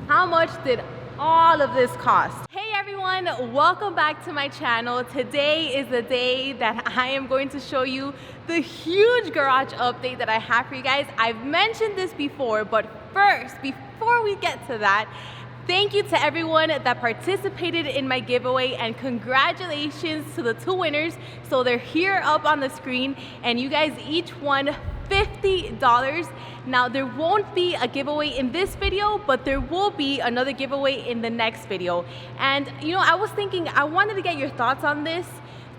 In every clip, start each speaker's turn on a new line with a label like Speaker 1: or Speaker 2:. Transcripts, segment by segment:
Speaker 1: How much did all of this cost? Hey everyone, welcome back to my channel. Today is the day that I am going to show you the huge garage update that I have for you guys. I've mentioned this before, but first, before we get to that, thank you to everyone that participated in my giveaway, and congratulations to the two winners. So they're here up on the screen, and you guys each won $50. Now there won't be a giveaway in this video, but there will be another giveaway in the next video. And you know, I was thinking, I wanted to get your thoughts on this.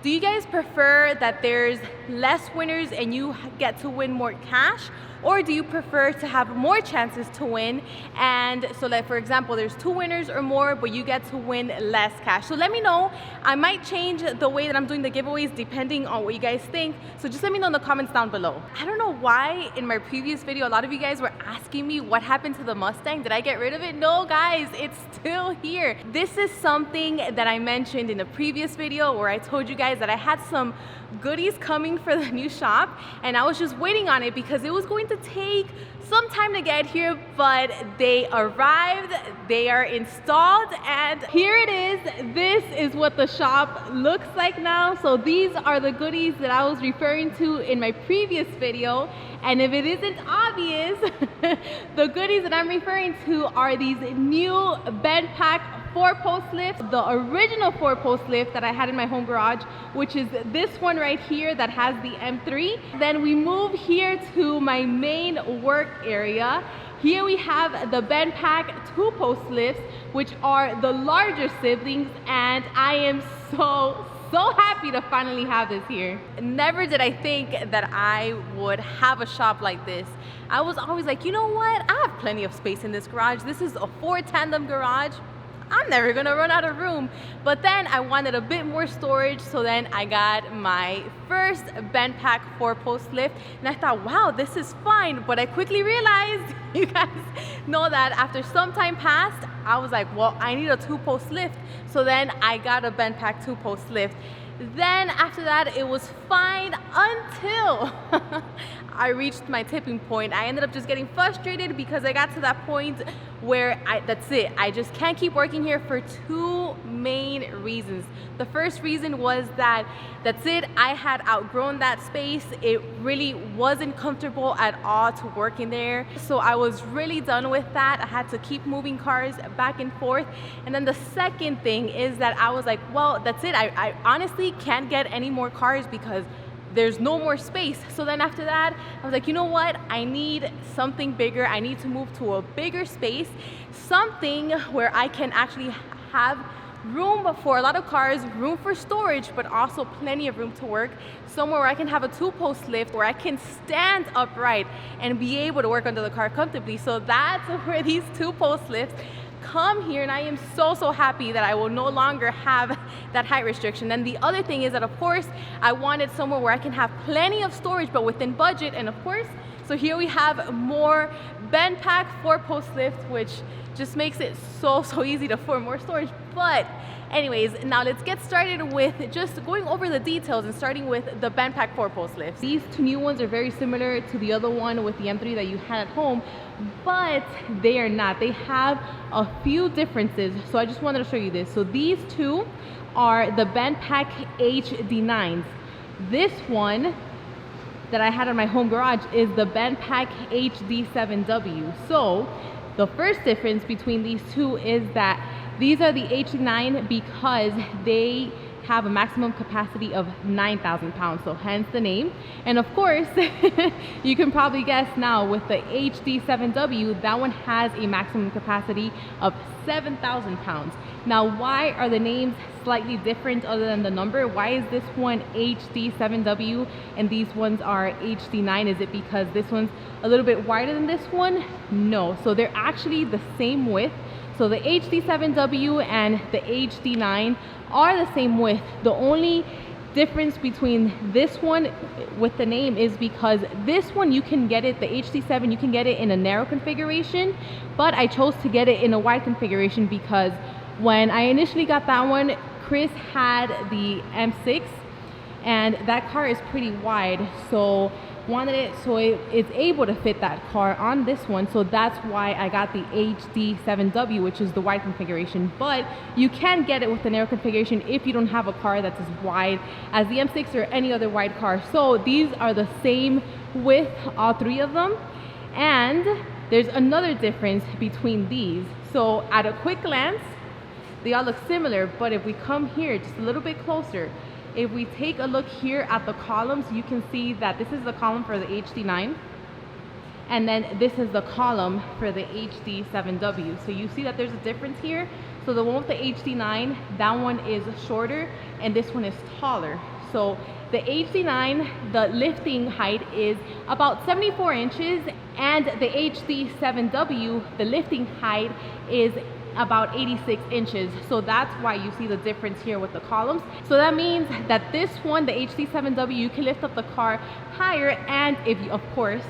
Speaker 1: Do you guys prefer that there's less winners and you get to win more cash? Or do you prefer to have more chances to win? And so like, for example, there's two winners or more, but you get to win less cash. So let me know. I might change the way that I'm doing the giveaways depending on what you guys think. So just let me know in the comments down below. I don't know why in my previous video, a lot of you guys were asking me what happened to the Mustang. Did I get rid of it? No guys, it's still here. This is something that I mentioned in the previous video where I told you guys that I had some goodies coming for the new shop, and I was just waiting on it because it was going to take some time to get here, but they arrived, they are installed, and here it is. This is what the shop looks like now. So these are the goodies that I was referring to in my previous video, and if it isn't obvious, the goodies that I'm referring to are these new BENDPAK 4-post lifts, the original 4-post lift that I had in my home garage, which is this one right here that has the M3. Then we move here to my main work area. Here we have the BENDPAK 2-post lifts, which are the larger siblings, and I am so happy to finally have this here. Never did I think that I would have a shop like this. I was always like, you know what? I have plenty of space in this garage. This is a 4-tandem garage. I'm never gonna run out of room. But then I wanted a bit more storage, so then I got my first BENDPAK 4-post lift, and I thought, wow, this is fine. But I quickly realized, you guys know that after some time passed, I was like, well, I need a 2-post lift. So then I got a BENDPAK 2-post lift. Then after that, it was fine until I reached my tipping point. I ended up just getting frustrated because I got to that point where that's it. I just can't keep working here for two main reasons. The first reason was that's it. I had outgrown that space. It really wasn't comfortable at all to work in there. So I was really done with that. I had to keep moving cars back and forth. And then the second thing is that I was like, well, that's it. I honestly can't get any more cars because there's no more space. So then after that, I was like, you know what? I need something bigger. I need to move to a bigger space, something where I can actually have room for a lot of cars, room for storage, but also plenty of room to work, somewhere where I can have a 2-post lift where I can stand upright and be able to work under the car comfortably. So that's where these 2-post lifts come here, and I am so happy that I will no longer have that height restriction. And the other thing is that, of course, I wanted somewhere where I can have plenty of storage but within budget. And of course, so here we have more BENDPAK 4-post lift, which just makes it so easy to afford more storage. But anyways, now let's get started with just going over the details and starting with the BENDPAK 4-post lifts. These two new ones are very similar to the other one with the M3 that you had at home, but they are not. They have a few differences, so I just wanted to show you this. So these two are the BENDPAK HD9s. This one that I had in my home garage is the BENDPAK HD7W. So the first difference between these two is that these are the HD9 because they have a maximum capacity of 9,000 pounds, so hence the name. And of course, you can probably guess now with the HD7W, that one has a maximum capacity of 7,000 pounds. Now, why are the names slightly different other than the number? Why is this one HD7W and these ones are HD9? Is it because this one's a little bit wider than this one? No, so they're actually the same width. So the HD7W and the HD9 are the same width. The only difference between this one with the name is because this one you can get it, the HD7, you can get it in a narrow configuration, but I chose to get it in a wide configuration because when I initially got that one, Chris had the M6 and that car is pretty wide. So wanted it so it's able to fit that car on this one. So that's why I got the HD7W, which is the wide configuration. But you can get it with the narrow configuration if you don't have a car that's as wide as the M6 or any other wide car. So these are the same width, all three of them. And there's another difference between these. So at a quick glance, they all look similar, but if we come here just a little bit closer, if we take a look here at the columns, you can see that this is the column for the HD9, and then this is the column for the HD7W. So you see that there's a difference here. So the one with the HD9, that one is shorter, and this one is taller. So the HD9, the lifting height is about 74 inches, and the HD7W, the lifting height is about 86 inches. So that's why you see the difference here with the columns. So that means that this one, the HD7W, you can lift up the car higher, and if you, of course,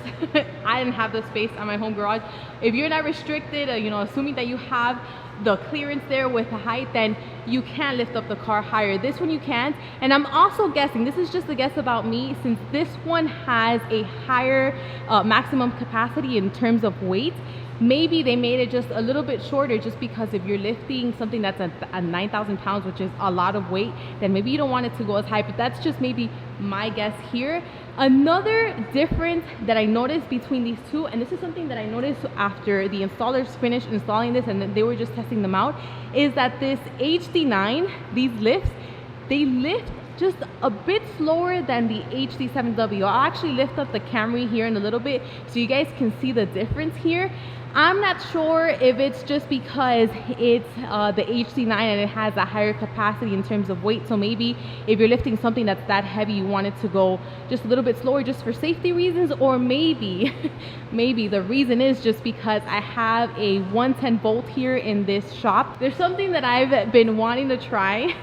Speaker 1: I didn't have the space on my home garage. If you're not restricted, you know, assuming that you have the clearance there with the height, then you can lift up the car higher. This one you can't. And I'm also guessing, this is just a guess about me, since this one has a higher maximum capacity in terms of weight, maybe they made it just a little bit shorter, just because if you're lifting something that's a 9,000 pounds, which is a lot of weight, then maybe you don't want it to go as high. But that's just maybe my guess here. Another difference that I noticed between these two, and this is something that I noticed after the installers finished installing this and then they were just testing them out, is that this HD9, these lifts, they lift just a bit slower than the HD7W. I'll actually lift up the Camry here in a little bit so you guys can see the difference here. I'm not sure if it's just because it's the HD9 and it has a higher capacity in terms of weight. So maybe if you're lifting something that's that heavy, you want it to go just a little bit slower just for safety reasons. Or maybe, maybe the reason is just because I have a 110 volt here in this shop. There's something that I've been wanting to try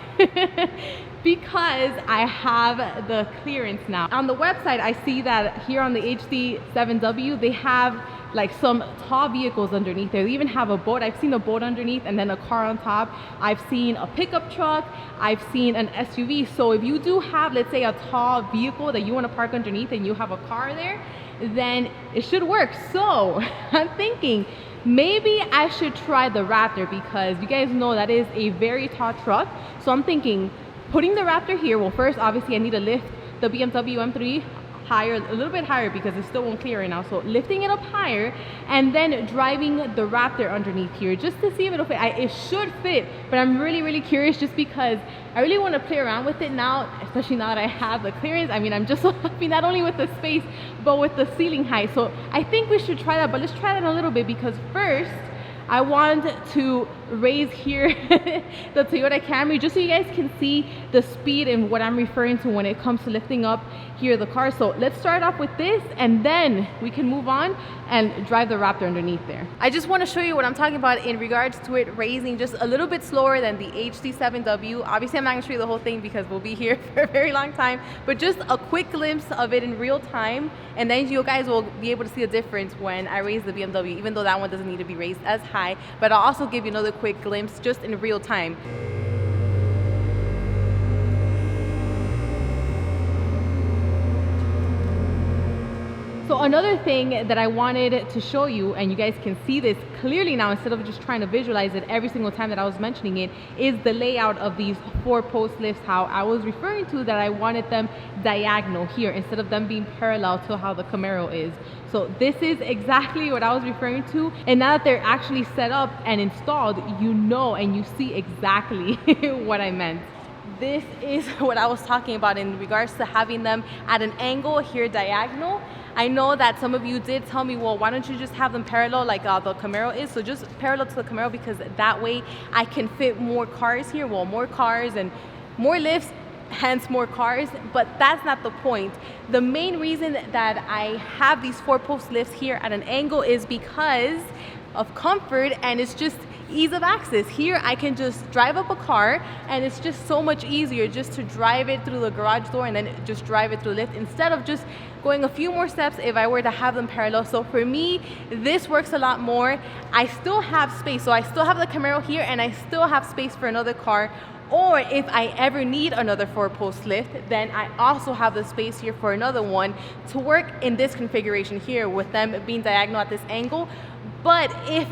Speaker 1: because I have the clearance now. On the website, I see that here on the HD7W, they have like some tall vehicles underneath there. They even have a boat. I've seen a boat underneath and then a car on top. I've seen a pickup truck. I've seen an SUV. So if you do have, let's say, a tall vehicle that you want to park underneath and you have a car there, then it should work. So I'm thinking maybe I should try the Raptor, because you guys know that is a very tall truck. So I'm thinking putting the Raptor here. Well, first, obviously, I need to lift the BMW M3 higher, a little bit higher, because it still won't clear right now. So lifting it up higher and then driving the Raptor underneath here just to see if it'll fit. It should fit, but I'm really curious just because I really want to play around with it now, especially now that I have the clearance. I mean, I'm just so happy not only with the space, but with the ceiling height. So I think we should try that, but let's try that in a little bit, because first I want to raise here the Toyota Camry just so you guys can see the speed and what I'm referring to when it comes to lifting up here the car. So let's start off with this and then we can move on and drive the Raptor underneath there. I just want to show you what I'm talking about in regards to it raising just a little bit slower than the HD7W. Obviously, I'm not going to show you the whole thing because we'll be here for a very long time, but just a quick glimpse of it in real time, and then you guys will be able to see the difference when I raise the BMW, even though that one doesn't need to be raised as high. But I'll also give you another quick glimpse just in real time. So another thing that I wanted to show you, and you guys can see this clearly now instead of just trying to visualize it every single time that I was mentioning it, is the layout of these 4-post lifts, how I was referring to that I wanted them diagonal here instead of them being parallel to how the Camaro is. So this is exactly what I was referring to, and now that they're actually set up and installed, you know and you see exactly what I meant. This is what I was talking about in regards to having them at an angle here diagonal. I know that some of you did tell me, well, why don't you just have them parallel like the Camaro is? So just parallel to the Camaro, because that way I can fit more cars here. Well, more cars and more lifts, hence more cars, but that's not the point. The main reason that I have these 4-post lifts here at an angle is because of comfort, and it's just ease of access. Here I can just drive up a car, and it's just so much easier just to drive it through the garage door and then just drive it through the lift, instead of just going a few more steps if I were to have them parallel. So for me, this works a lot more. I still have space, so I still have the Camaro here, and I still have space for another car. Or if I ever need another 4-post lift, then I also have the space here for another one to work in this configuration here with them being diagonal at this angle. But if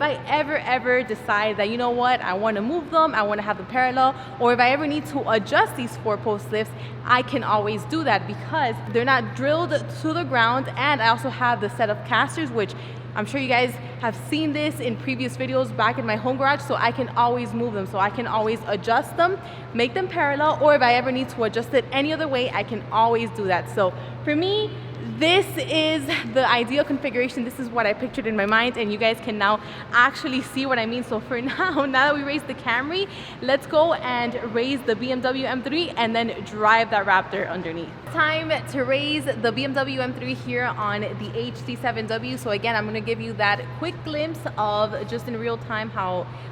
Speaker 1: I ever decide that, you know what, I want to move them, I want to have them parallel, or if I ever need to adjust these 4-post lifts, I can always do that because they're not drilled to the ground. And I also have the set of casters, which I'm sure you guys have seen this in previous videos back in my home garage, so I can always move them. So I can always adjust them, make them parallel, or if I ever need to adjust it any other way, I can always do that. So for me, this is the ideal configuration. This is what I pictured in my mind, and you guys can now actually see what I mean. So for now that we raised the Camry, let's go and raise the BMW M3 and then drive that Raptor underneath. Time to raise the BMW M3 here on the HD7W. So again, I'm going to give you that quick glimpse of just in real time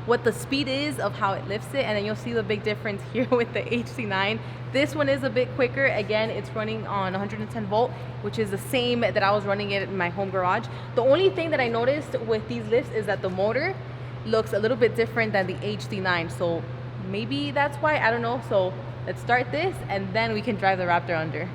Speaker 1: what the speed is of how it lifts it, and then you'll see the big difference here with the HD9. This one is a bit quicker. Again, it's running on 110 volt, which is the same that I was running it in my home garage. The only thing that I noticed with these lifts is that the motor looks a little bit different than the HD9. So maybe that's why, I don't know. So let's start this and then we can drive the Raptor under.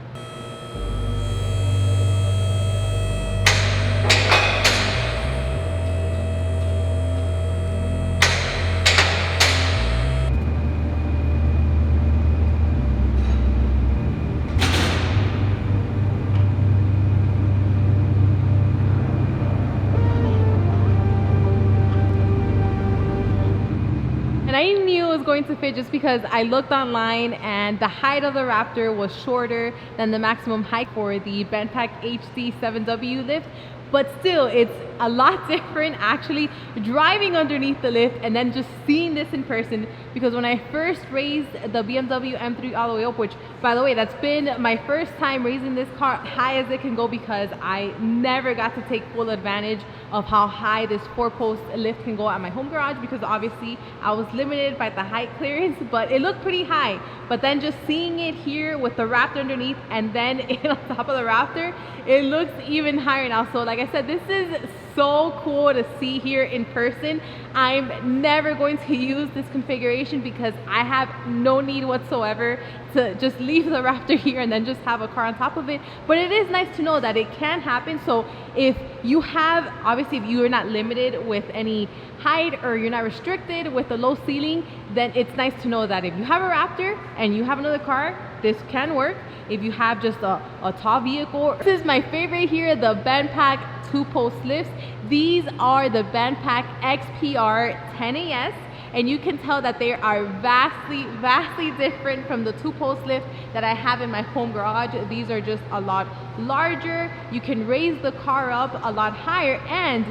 Speaker 1: I knew it was going to fit just because I looked online and the height of the Raptor was shorter than the maximum height for the BENDPAK HD7W lift. But still, it's a lot different actually driving underneath the lift and then just seeing this in person, because when I first raised the BMW M3 all the way up, which by the way, that's been my first time raising this car high as it can go, because I never got to take full advantage of how high this 4-post lift can go at my home garage, because obviously I was limited by the height clearance, but it looked pretty high. But then just seeing it here with the Raptor underneath and then it on top of the Raptor, it looks even higher now. So like I said, this is so cool to see here in person. I'm never going to use this configuration because I have no need whatsoever to just leave the Raptor here and then just have a car on top of it. But it is nice to know that it can happen. So if you have, obviously if you're not limited with any height or you're not restricted with the low ceiling, then it's nice to know that if you have a Raptor and you have another car, this can work. If you have just a tall vehicle. This is my favorite here, the BENDPAK 2-post lifts. These are the BENDPAK XPR 10AS, and you can tell that they are vastly different from the 2-post lift that I have in my home garage. These are just a lot larger. You can raise the car up a lot higher, and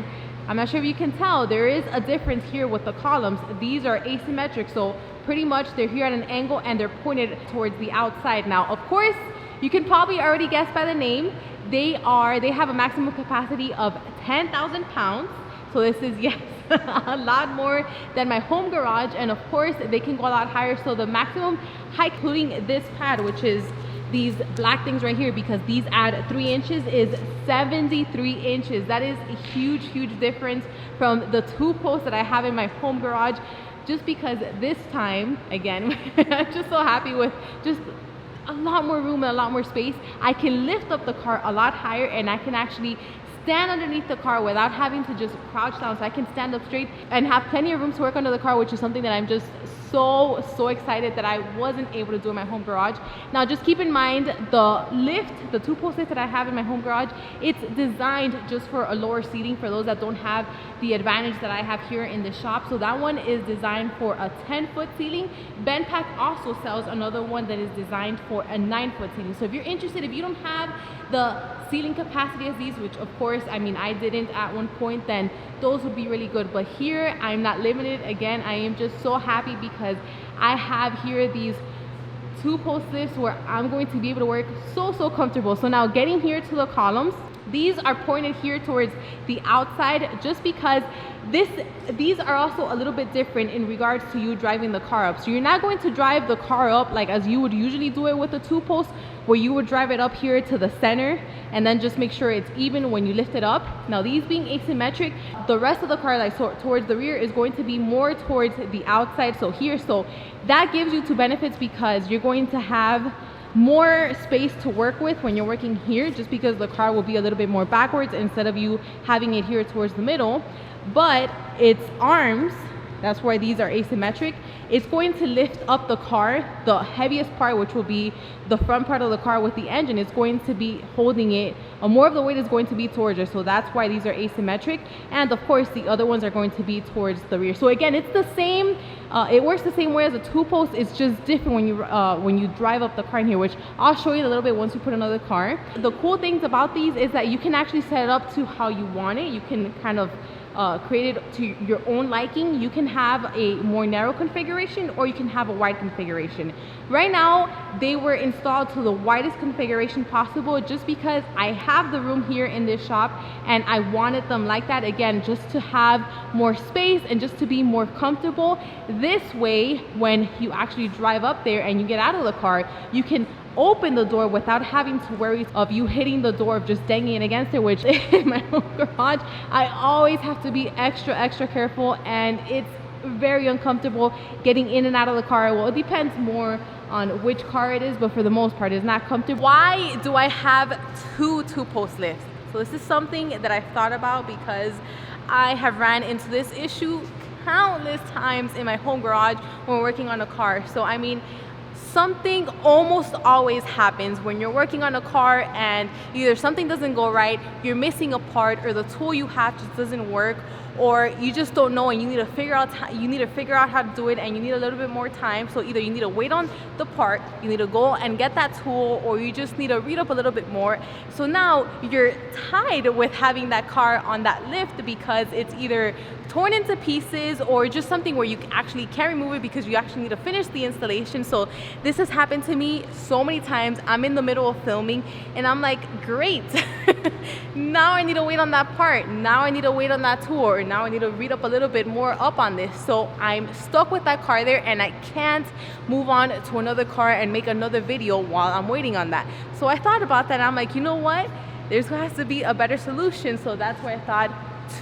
Speaker 1: I'm not sure if you can tell, there is a difference here with the columns. These are asymmetric, so pretty much they're here at an angle and they're pointed towards the outside. Now, of course, you can probably already guess by the name, they have a maximum capacity of 10,000 pounds. So this is, yes, a lot more than my home garage. And of course, they can go a lot higher. So the maximum height, including this pad, which is these black things right here, because these add 3 inches, is 73 inches. That is a huge difference from the 2-post that I have in my home garage. Just because this time, again, I'm just so happy with just a lot more room and a lot more space. I can lift up the car a lot higher, and I can actually stand underneath the car without having to just crouch down. So I can stand up straight and have plenty of room to work under the car, which is something that I'm just so excited that I wasn't able to do in my home garage. Now just keep in mind, the lift, the 2-post lift that I have in my home garage, it's designed just for a lower seating for those that don't have the advantage that I have here in the shop. So that one is designed for a 10-foot ceiling. BENDPAK also sells another one that is designed for a 9-foot ceiling. So if you're interested, if you don't have the ceiling capacity as these, which of course, I mean, I didn't at one point, then those would be really good. But here, I'm not limited. Again, I am just so happy because I have here these 2-post lifts where I'm going to be able to work so comfortable. So now getting here to the columns, These are pointed here towards the outside just because these are also a little bit different in regards to you driving the car up. So you're not going to drive the car up like as you would usually do it with a 2-post, where you would drive it up here to the center and then just make sure it's even when you lift it up. Now these being asymmetric, the rest of the car, like towards the rear, is going to be more towards the outside, so here. So that gives you two benefits, because you're going to have more space to work with when you're working here, just because the car will be a little bit more backwards instead of you having it here towards the middle. But its arms, that's why these are asymmetric, it's going to lift up the car. The heaviest part, which will be the front part of the car with the engine, is going to be holding it. More of the weight is going to be towards it, so that's why these are asymmetric. And of course the other ones are going to be towards the rear. So again, it's the same, it works the same way as a 2-post. It's just different when you drive up the car in here, which I'll show you a little bit once you put another car. The cool things about these is that you can actually set it up to how you want it. You can kind of create it to your own liking. You can have a more narrow configuration, or you can have a wide configuration. Right now they were installed to the widest configuration possible, just because I have the room here in this shop and I wanted them like that, again, just to have more space and just to be more comfortable. This way, when you actually drive up there and you get out of the car, you can open the door without having to worry of you hitting the door, of just banging it against it, which in my home garage I always have to be extra careful, and it's very uncomfortable getting in and out of the car. Well, it depends more on which car it is, but for the most part it's not comfortable. Why do I have two post lifts? So this is something that I've thought about, because I have ran into this issue countless times in my home garage when working on a car. So I mean, something almost always happens when you're working on a car, and either something doesn't go right, you're missing a part, or the tool you have just doesn't work, or you just don't know and you need to figure out how to do it, and you need a little bit more time. So either you need to wait on the part, you need to go and get that tool, or you just need to read up a little bit more. So now you're tied with having that car on that lift, because it's either torn into pieces or just something where you actually can't remove it because you actually need to finish the installation. So this has happened to me so many times. I'm in the middle of filming and I'm like, great, now I need to wait on that part, now I need to wait on that tool, or now I need to read up a little bit more up on this. So I'm stuck with that car there, and I can't move on to another car and make another video while I'm waiting on that. So I thought about that, and I'm like, you know what, there's going to have to be a better solution. So that's why I thought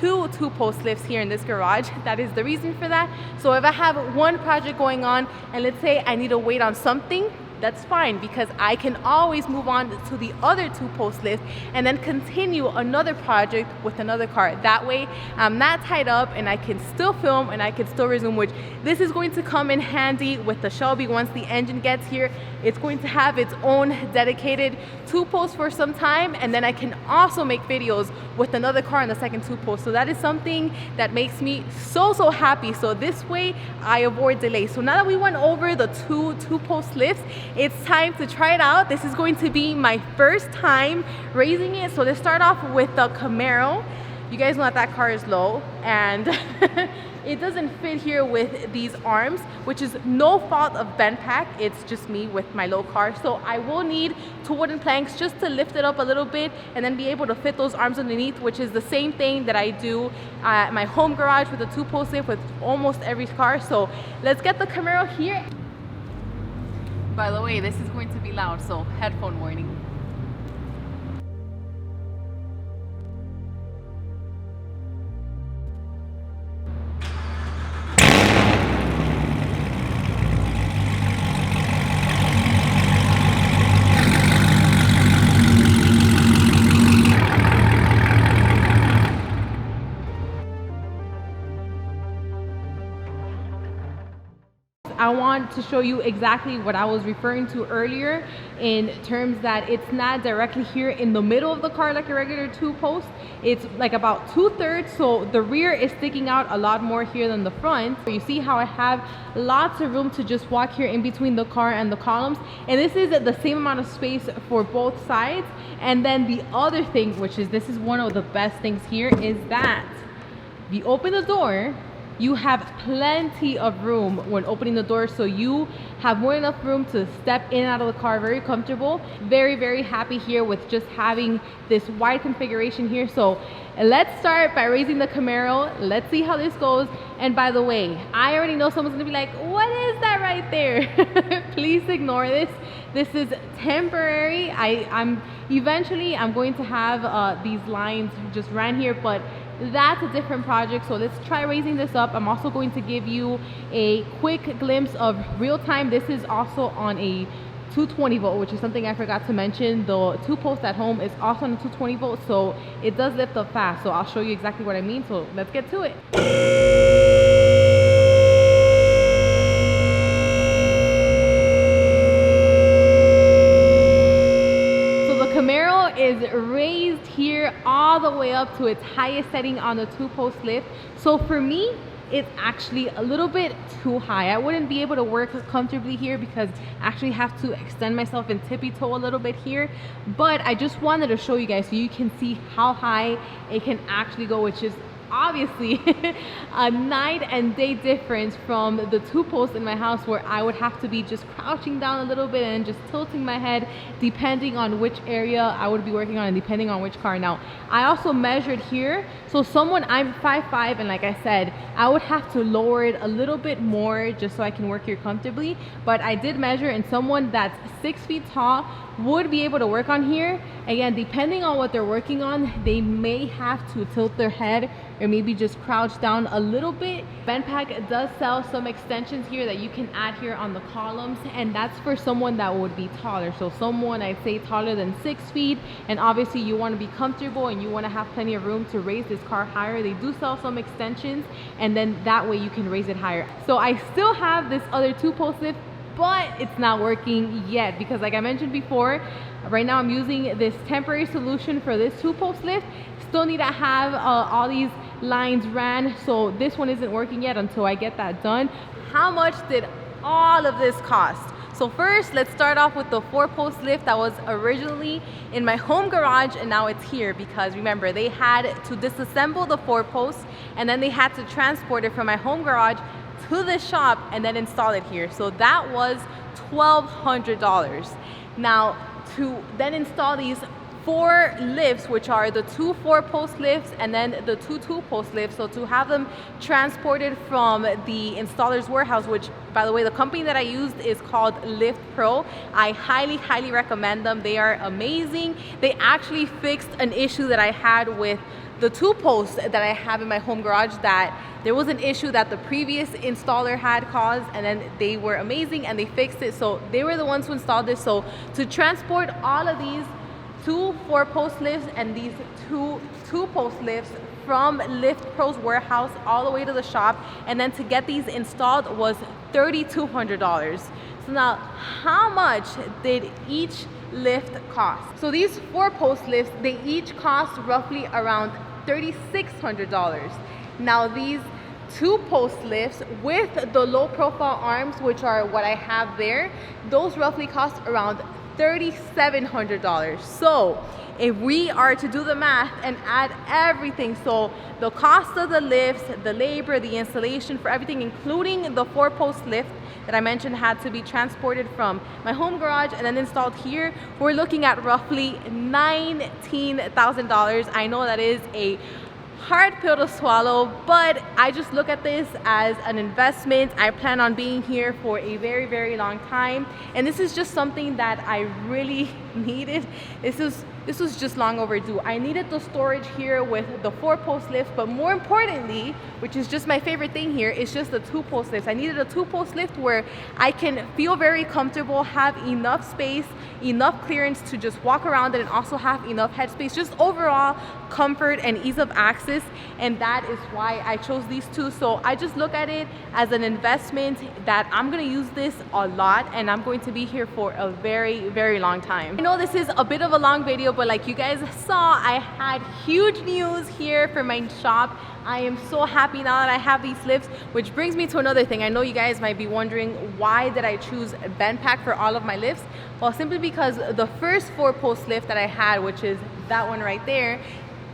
Speaker 1: two post lifts here in this garage. That is the reason for that. So if I have one project going on, and let's say I need to wait on something, that's fine, because I can always move on to the other 2 post lifts and then continue another project with another car. That way I'm not tied up and I can still film and I can still resume, which this is going to come in handy with the Shelby once the engine gets here. It's going to have its own dedicated 2 post for some time, and then I can also make videos with another car on the second 2 post. So that is something that makes me so happy. So this way I avoid delays. So now that we went over the two post lifts, it's time to try it out. This is going to be my first time raising it. So let's start off with the Camaro. You guys know that car is low, and it doesn't fit here with these arms, which is no fault of BENDPAK. It's just me with my low car. So I will need 2 wooden planks just to lift it up a little bit and then be able to fit those arms underneath, which is the same thing that I do at my home garage with a 2 post lift with almost every car. So let's get the Camaro here. By the way, this is going to be loud, so headphone warning. I want to show you exactly what I was referring to earlier, in terms that it's not directly here in the middle of the car like a regular 2 post. It's like about 2/3, so the rear is sticking out a lot more here than the front. You see how I have lots of room to just walk here in between the car and the columns, and this is the same amount of space for both sides. And then the other thing, which is this is one of the best things here, is that if you open the door, you have plenty of room when opening the door, so you have more than enough room to step in and out of the car very comfortable. Very, very happy here with just having this wide configuration here. So let's start by raising the Camaro. Let's see how this goes. And by the way, I already know someone's gonna be like, what is that right there? Please ignore this. This is temporary. Eventually I'm going to have these lines just ran here, but that's a different project. So let's try raising this up. I'm also going to give you a quick glimpse of real time. This is also on a 220 volt, which is something I forgot to mention. The 2-post at home is also on a 220 volt, so it does lift up fast. So I'll show you exactly what I mean. So let's get to it. Camaro is raised here all the way up to its highest setting on the 2-post lift. So for me, it's actually a little bit too high. I wouldn't be able to work comfortably here because I actually have to extend myself and tippy toe a little bit here. But I just wanted to show you guys so you can see how high it can actually go, which is obviously a night and day difference from the 2-post in my house, where I would have to be just crouching down a little bit and just tilting my head depending on which area I would be working on and depending on which car. Now, I also measured here. So I'm 5'5", and like I said, I would have to lower it a little bit more just so I can work here comfortably. But I did measure, and someone that's 6 feet tall would be able to work on here. Again, depending on what they're working on, they may have to tilt their head or maybe just crouch down a little bit. BENDPAK does sell some extensions here that you can add here on the columns, and that's for someone that would be taller. So someone, I'd say, taller than 6 feet, and obviously you want to be comfortable and you want to have plenty of room to raise this car higher. They do sell some extensions, and then that way you can raise it higher. So I still have this other 2-post lift, but it's not working yet because, like I mentioned before, right now I'm using this temporary solution for this 2-post lift. Still need to have all these lines ran, so this one isn't working yet until I get that done. How much did all of this cost? So first, let's start off with the 4-post lift that was originally in my home garage, and now it's here because remember, they had to disassemble the 4-post and then they had to transport it from my home garage to the shop and then install it here. So that was $1,200. Now, to then install these 4 lifts, which are the 2 4-post lifts and then the 2 2-post lifts, so to have them transported from the installer's warehouse, which, by the way, the company that I used is called Lift Pro. I highly recommend them. They are amazing. They actually fixed an issue that I had with the 2-posts that I have in my home garage, that there was an issue that the previous installer had caused, and then they were amazing and they fixed it. So they were the ones who installed this. So to transport all of these 2 4-post lifts and these 2 2-post lifts from Lift Pro's warehouse all the way to the shop, and then to get these installed, was $3,200. So now, how much did each lift cost? So these 4-post lifts, they each cost roughly around $3,600. Now these 2-post lifts with the low profile arms, which are what I have there, those roughly cost around $3,700. So if we are to do the math and add everything, so the cost of the lifts, the labor, the installation for everything, including the 4-post lift that I mentioned had to be transported from my home garage and then installed here, we're looking at roughly $19,000. I know that is a hard pill to swallow, but I just look at this as an investment. I plan on being here for a very long time, and this is just something that I really needed. This was just long overdue. I needed the storage here with the 4-post lift, but more importantly, which is just my favorite thing here, is just the 2-post lifts. I needed a 2-post lift where I can feel very comfortable, have enough space, enough clearance to just walk around it, and also have enough headspace, just overall comfort and ease of access. And that is why I chose these 2. So I just look at it as an investment that I'm gonna use this a lot, and I'm going to be here for a very long time. I know this is a bit of a long video, but like you guys saw, I had huge news here for my shop. I am so happy now that I have these lifts, which brings me to another thing. I know you guys might be wondering, why did I choose BENDPAK for all of my lifts? Well, simply because the first 4-post lift that I had, which is that one right there,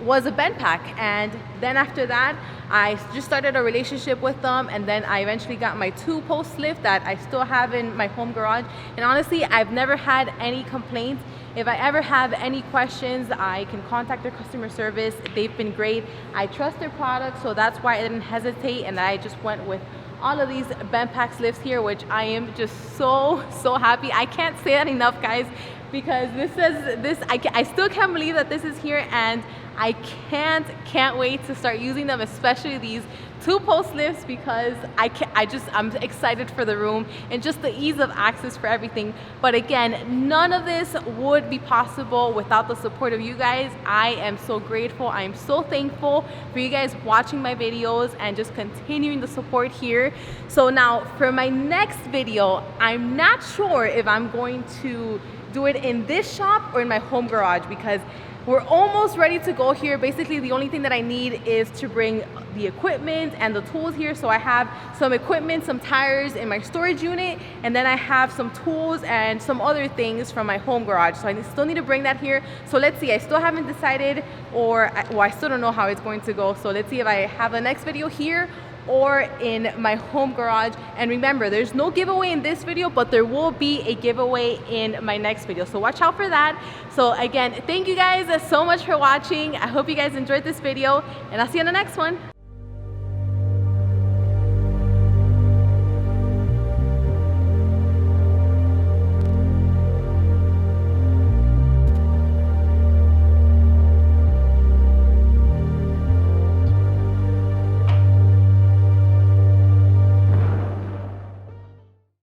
Speaker 1: was a BENDPAK, and then after that I just started a relationship with them, and then I eventually got my 2-post lift that I still have in my home garage. And honestly, I've never had any complaints. If I ever have any questions, I can contact their customer service. They've been great. I trust their product, so that's why I didn't hesitate, and I just went with all of these BENDPAK lifts here, which I am just so happy. I can't say that enough, guys, because I still can't believe that this is here, and I can't wait to start using them, especially these 2-post lifts, because I'm excited for the room and just the ease of access for everything. But again, none of this would be possible without the support of you guys. I am so grateful. I am so thankful for you guys watching my videos and just continuing the support here. So now for my next video, I'm not sure if I'm going to do it in this shop or in my home garage, because we're almost ready to go here. Basically, the only thing that I need is to bring the equipment and the tools here. So I have some equipment, some tires in my storage unit, and then I have some tools and some other things from my home garage. So I still need to bring that here. So let's see, I still haven't decided, I still don't know how it's going to go. So let's see if I have the next video here or in my home garage. And remember, there's no giveaway in this video, but there will be a giveaway in my next video, so watch out for that. So again, thank you guys so much for watching. I hope you guys enjoyed this video, and I'll see you in the next one.